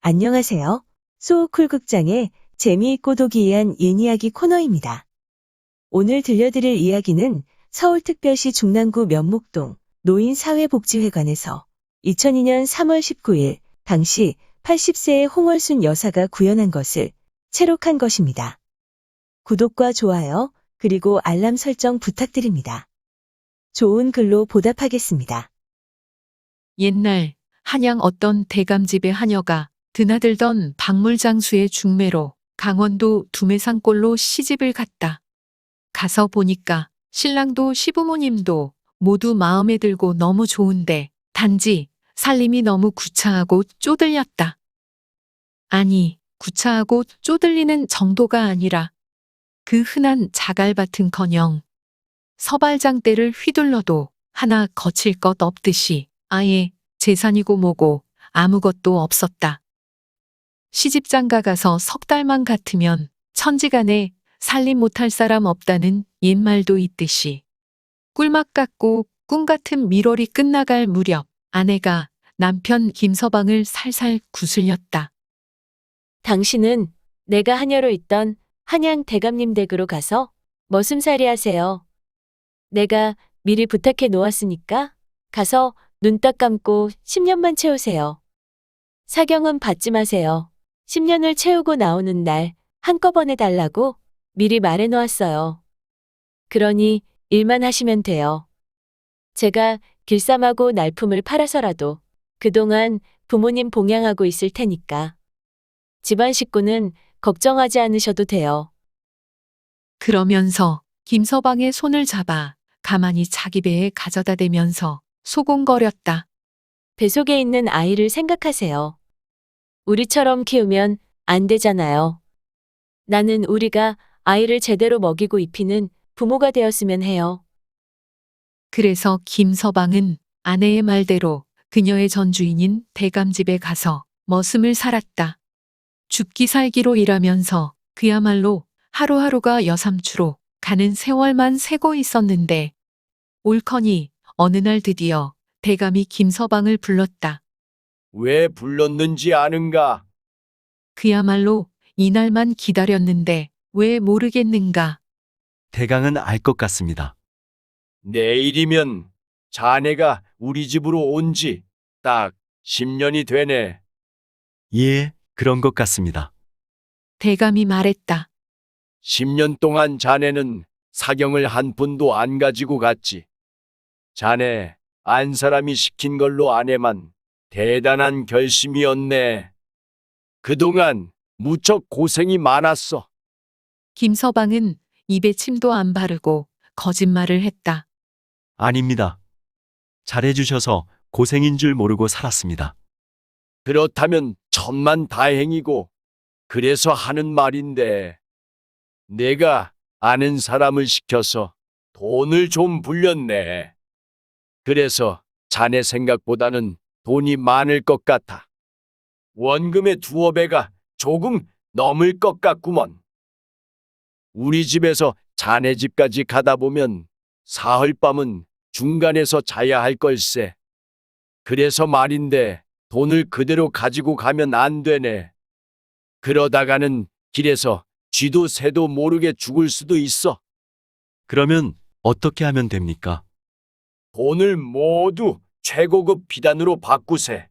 안녕하세요. 소호쿨극장의 재미있고 도기이한 옛이야기 코너입니다. 오늘 들려드릴 이야기는 서울특별시 중랑구 면목동 노인사회복지회관에서 2002년 3월 19일 당시 80세의 홍월순 여사가 구현한 것을 채록한 것입니다. 구독과 좋아요 그리고 알람 설정 부탁드립니다. 좋은 글로 보답하겠습니다. 옛날 한양 어떤 대감집의 하녀가 드나들던 박물장수의 중매로 강원도 두매산골로 시집을 갔다. 가서 보니까 신랑도 시부모님도 모두 마음에 들고 너무 좋은데 단지 살림이 너무 구차하고 쪼들렸다. 아니, 구차하고 쪼들리는 정도가 아니라 그 흔한 자갈밭은커녕 서발장대를 휘둘러도 하나 거칠 것 없듯이 아예 재산이고 뭐고 아무것도 없었다. 시집장가 가서 석 달만 같으면 천지간에 살림 못할 사람 없다는 옛말도 있듯이 꿀맛 같고 꿈 같은 밀월이 끝나갈 무렵 아내가 남편 김서방을 살살 구슬렸다. 당신은 내가 하녀로 있던 한양 대감님 댁으로 가서 머슴살이 하세요. 내가 미리 부탁해 놓았으니까 가서 눈 딱 감고 10년만 채우세요. 사경은 받지 마세요. 10년을 채우고 나오는 날 한꺼번에 달라고 미리 말해 놓았어요. 그러니 일만 하시면 돼요. 제가 길쌈하고 날품을 팔아서라도 그동안 부모님 봉양하고 있을 테니까. 집안 식구는 걱정하지 않으셔도 돼요. 그러면서 김서방의 손을 잡아 가만히 자기 배에 가져다 대면서 소곤거렸다. 뱃속에 있는 아이를 생각하세요. 우리처럼 키우면 안 되잖아요. 나는 우리가 아이를 제대로 먹이고 입히는 부모가 되었으면 해요. 그래서 김서방은 아내의 말대로 그녀의 전주인인 대감집에 가서 머슴을 살았다. 죽기 살기로 일하면서 그야말로 하루하루가 여삼추로 가는 세월만 세고 있었는데 옳거니 어느 날 드디어 대감이 김서방을 불렀다. 왜 불렀는지 아는가? 그야말로 이날만 기다렸는데 왜 모르겠는가. 대강은 알 것 같습니다. 내일이면 자네가 우리 집으로 온 지 딱 10년이 되네. 예, 그런 것 같습니다. 대감이 말했다. 10년 동안 자네는 사경을 한 푼도 안 가지고 갔지. 자네 안 사람이 시킨 걸로 아내만 대단한 결심이었네. 그동안 무척 고생이 많았어. 김서방은 입에 침도 안 바르고 거짓말을 했다. 아닙니다. 잘해주셔서 고생인 줄 모르고 살았습니다. 그렇다면 천만 다행이고 그래서 하는 말인데 내가 아는 사람을 시켜서 돈을 좀 불렸네. 그래서 자네 생각보다는 돈이 많을 것 같아. 원금의 2~5배가 조금 넘을 것 같구먼. 우리 집에서 자네 집까지 가다 보면 사흘밤은 중간에서 자야 할 걸세. 그래서 말인데 돈을 그대로 가지고 가면 안 되네. 그러다가는 길에서 쥐도 새도 모르게 죽을 수도 있어. 그러면 어떻게 하면 됩니까? 돈을 모두 최고급 비단으로 바꾸세.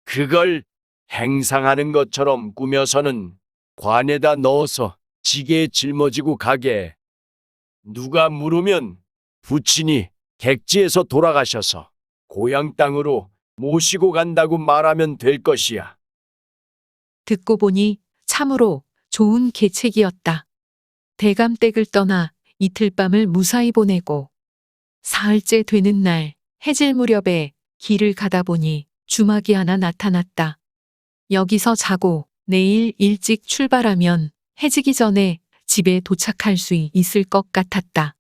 그걸 행상하는 것처럼 꾸며서는 관에다 넣어서 지게에 짊어지고 가게. 누가 물으면 부친이 객지에서 돌아가셔서 고향 땅으로 모시고 간다고 말하면 될 것이야. 듣고 보니 참으로 좋은 계책이었다. 대감댁을 떠나 이틀 밤을 무사히 보내고 사흘째 되는 날 해질 무렵에 길을 가다 보니 주막이 하나 나타났다. 여기서 자고 내일 일찍 출발하면 해지기 전에 집에 도착할 수 있을 것 같았다.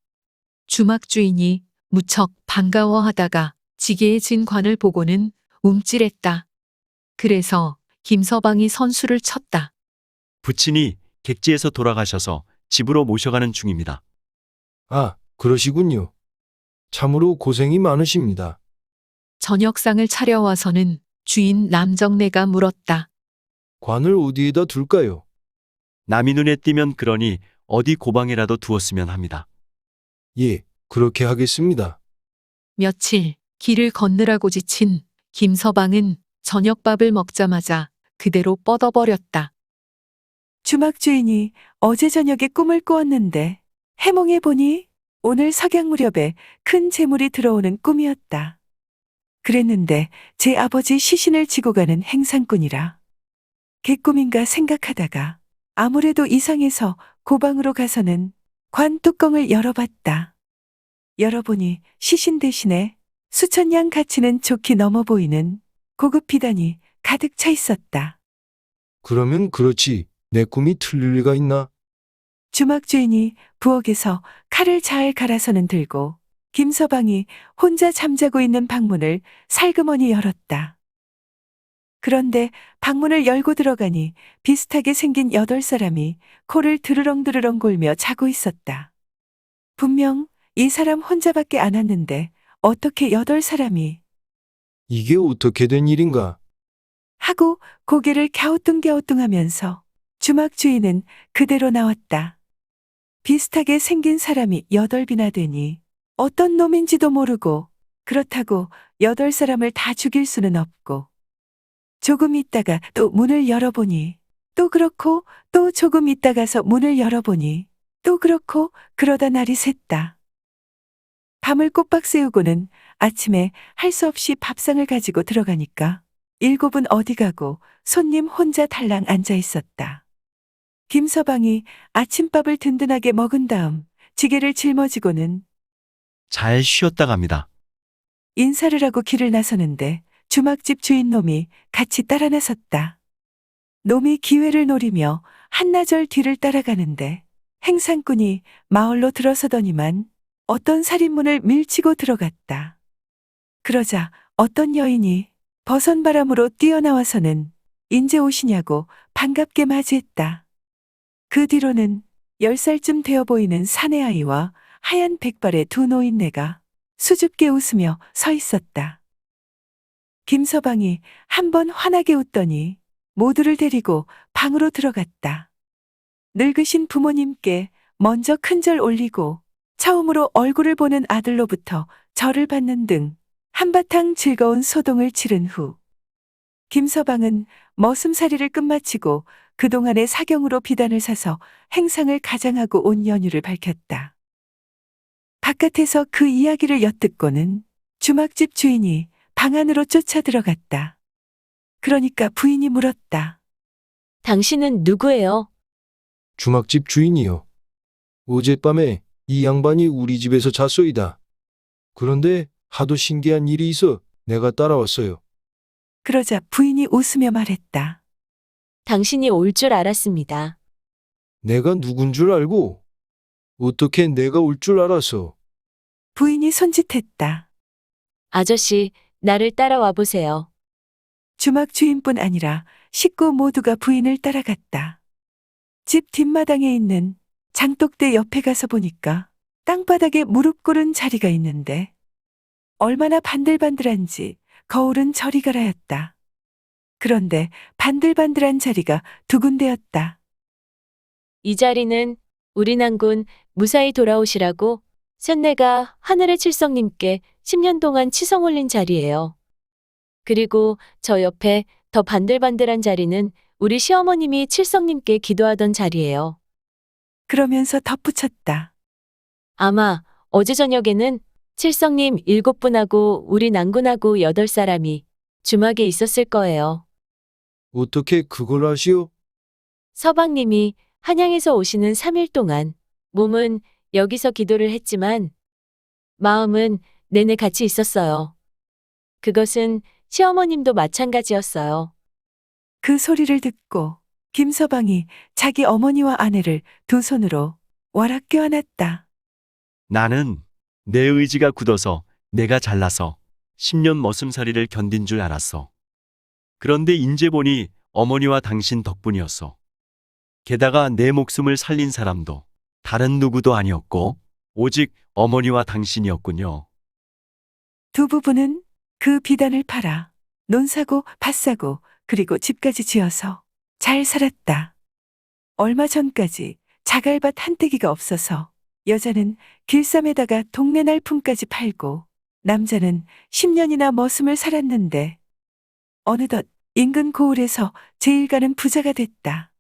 주막 주인이 무척 반가워하다가 지게에 진 관을 보고는 움찔했다. 그래서 김서방이 선수를 쳤다. 부친이 객지에서 돌아가셔서 집으로 모셔가는 중입니다. 아, 그러시군요. 참으로 고생이 많으십니다. 저녁상을 차려와서는 주인 남정네가 물었다. 관을 어디에다 둘까요? 남이 눈에 띄면 그러니 어디 고방에라도 두었으면 합니다. 예, 그렇게 하겠습니다. 며칠 길을 걷느라고 지친 김서방은 저녁밥을 먹자마자 그대로 뻗어버렸다. 주막 주인이 어제 저녁에 꿈을 꾸었는데 해몽해 보니 오늘 석양 무렵에 큰 재물이 들어오는 꿈이었다. 그랬는데 제 아버지 시신을 지고 가는 행상꾼이라. 개꿈인가 생각하다가 아무래도 이상해서 고방으로 가서는 관 뚜껑을 열어봤다. 열어보니 시신 대신에 수천 냥 가치는 좋게 넘어 보이는 고급 비단이 가득 차 있었다. 그러면 그렇지. 내 꿈이 틀릴 리가 있나? 주막 주인이 부엌에서 칼을 잘 갈아서는 들고 김서방이 혼자 잠자고 있는 방문을 살그머니 열었다. 그런데 방문을 열고 들어가니 비슷하게 생긴 8사람이 코를 드르렁드르렁 골며 자고 있었다. 분명 이 사람 혼자밖에 안 왔는데 어떻게 8사람이 이게 어떻게 된 일인가? 하고 고개를 갸우뚱갸우뚱하면서 주막 주인은 그대로 나왔다. 비슷하게 생긴 사람이 8이나 되니 어떤 놈인지도 모르고 그렇다고 8사람을 다 죽일 수는 없고 조금 있다가 또 문을 열어보니 또 그렇고 또 조금 있다가서 문을 열어보니 또 그렇고 그러다 날이 샜다. 밤을 꼬박 새우고는 아침에 할 수 없이 밥상을 가지고 들어가니까 7은 어디 가고 손님 혼자 달랑 앉아 있었다. 김서방이 아침밥을 든든하게 먹은 다음 지게를 짊어지고는 잘 쉬었다 갑니다. 인사를 하고 길을 나서는데 주막집 주인 놈이 같이 따라 나섰다. 놈이 기회를 노리며 한나절 뒤를 따라가는데 행상꾼이 마을로 들어서더니만 어떤 살인문을 밀치고 들어갔다. 그러자 어떤 여인이 버선바람으로 뛰어나와서는 인제 오시냐고 반갑게 맞이했다. 그 뒤로는 10살쯤 되어 보이는 사내 아이와 하얀 백발의 두 노인네가 수줍게 웃으며 서 있었다. 김서방이 한번 환하게 웃더니 모두를 데리고 방으로 들어갔다. 늙으신 부모님께 먼저 큰절 올리고 처음으로 얼굴을 보는 아들로부터 절을 받는 등 한바탕 즐거운 소동을 치른 후 김서방은 머슴살이를 끝마치고 그동안의 사경으로 비단을 사서 행상을 가장하고 온 연유를 밝혔다. 바깥에서 그 이야기를 엿듣고는 주막집 주인이 방 안으로 쫓아 들어갔다. 그러니까 부인이 물었다. 당신은 누구예요? 주막집 주인이요. 어젯밤에 이 양반이 우리 집에서 잤소이다. 그런데 하도 신기한 일이 있어 내가 따라왔어요. 그러자 부인이 웃으며 말했다. 당신이 올 줄 알았습니다. 내가 누군 줄 알고? 어떻게 내가 올 줄 알았어? 부인이 손짓했다. 아저씨, 나를 따라와 보세요. 주막 주인뿐 아니라 식구 모두가 부인을 따라갔다. 집 뒷마당에 있는 장독대 옆에 가서 보니까 땅바닥에 무릎 꿇은 자리가 있는데 얼마나 반들반들한지 거울은 저리 가라였다. 그런데 반들반들한 자리가 두 군데였다. 이 자리는 우리 난군 무사히 돌아오시라고 쇳내가 하늘의 칠성님께 10년 동안 치성 올린 자리예요. 그리고 저 옆에 더 반들반들한 자리는 우리 시어머님이 칠성님께 기도하던 자리예요. 그러면서 덧붙였다. 아마 어제 저녁에는 칠성님 7분하고 우리 난군하고 8사람이 주막에 있었을 거예요. 어떻게 그걸 아시오? 서방님이 한양에서 오시는 3일 동안 몸은 여기서 기도를 했지만 마음은 내내 같이 있었어요. 그것은 시어머님도 마찬가지였어요. 그 소리를 듣고 김서방이 자기 어머니와 아내를 두 손으로 와락 껴안았다. 나는 내 의지가 굳어서 내가 잘나서 10년 머슴살이를 견딘 줄 알았어. 그런데 인제 보니 어머니와 당신 덕분이었어. 게다가 내 목숨을 살린 사람도 다른 누구도 아니었고 오직 어머니와 당신이었군요. 두 부부는 그 비단을 팔아 논 사고 밭 사고 그리고 집까지 지어서 잘 살았다. 얼마 전까지 자갈밭 한떼기가 없어서 여자는 길쌈에다가 동네 날품까지 팔고 남자는 10년이나 머슴을 살았는데 어느덧 인근 고을에서 제일 가는 부자가 됐다.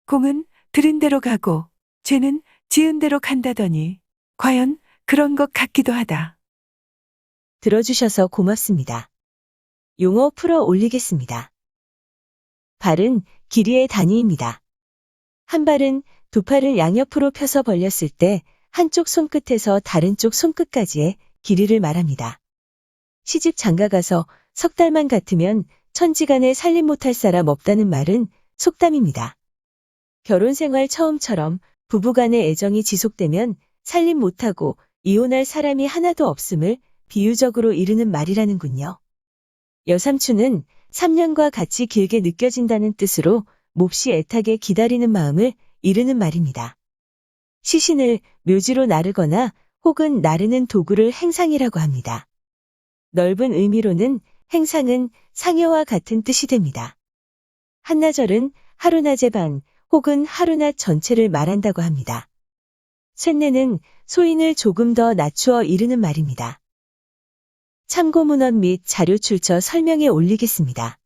공은 들인 대로 가고 죄는 지은 대로 간다더니 과연 그런 것 같기도 하다. 들어주셔서 고맙습니다. 용어 풀어 올리겠습니다. 발은 길이의 단위입니다. 한 발은 두 팔을 양옆으로 펴서 벌렸을 때 한쪽 손끝에서 다른 쪽 손끝까지의 길이를 말합니다. 시집 장가가서 석 달만 같으면 천지간에 살림 못할 사람 없다는 말은 속담입니다. 결혼 생활 처음처럼 부부간의 애정이 지속되면 살림 못하고 이혼할 사람이 하나도 없음을 비유적으로 이르는 말이라는군요. 여삼추는 3년과 같이 길게 느껴진다는 뜻으로 몹시 애타게 기다리는 마음을 이르는 말입니다. 시신을 묘지로 나르거나 혹은 나르는 도구를 행상이라고 합니다. 넓은 의미로는 행상은 상여와 같은 뜻이 됩니다. 한나절은 하루낮의 반 혹은 하루낮 전체를 말한다고 합니다. 쇳내는 소인을 조금 더 낮추어 이르는 말입니다. 참고 문헌 및 자료 출처 설명에 올리겠습니다.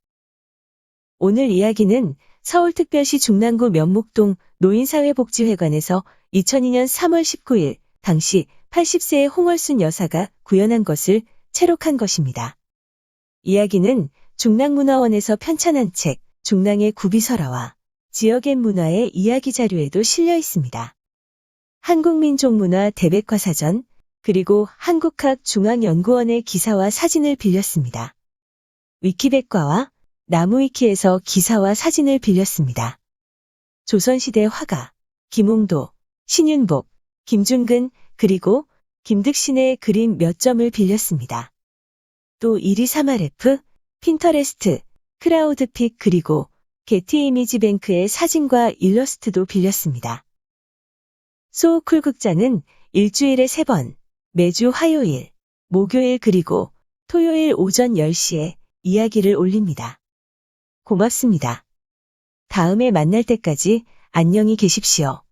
오늘 이야기는 서울특별시 중랑구 면목동 노인사회복지회관에서 2002년 3월 19일 당시 80세의 홍얼순 여사가 구현한 것을 채록한 것입니다. 이야기는 중랑문화원에서 편찬한 책 중랑의 구비설화와 지역의 문화의 이야기 자료에도 실려 있습니다. 한국민족문화 대백과사전 그리고 한국학중앙연구원의 기사와 사진을 빌렸습니다. 위키백과와 나무위키에서 기사와 사진을 빌렸습니다. 조선시대 화가 김홍도, 신윤복, 김준근 그리고 김득신의 그림 몇 점을 빌렸습니다. 또 이리사마레프, 핀터레스트, 크라우드픽 그리고 게티 이미지뱅크의 사진과 일러스트도 빌렸습니다. 소우쿨 극장은 일주일에 3번, 매주 화요일, 목요일 그리고 토요일 오전 10시에 이야기를 올립니다. 고맙습니다. 다음에 만날 때까지 안녕히 계십시오.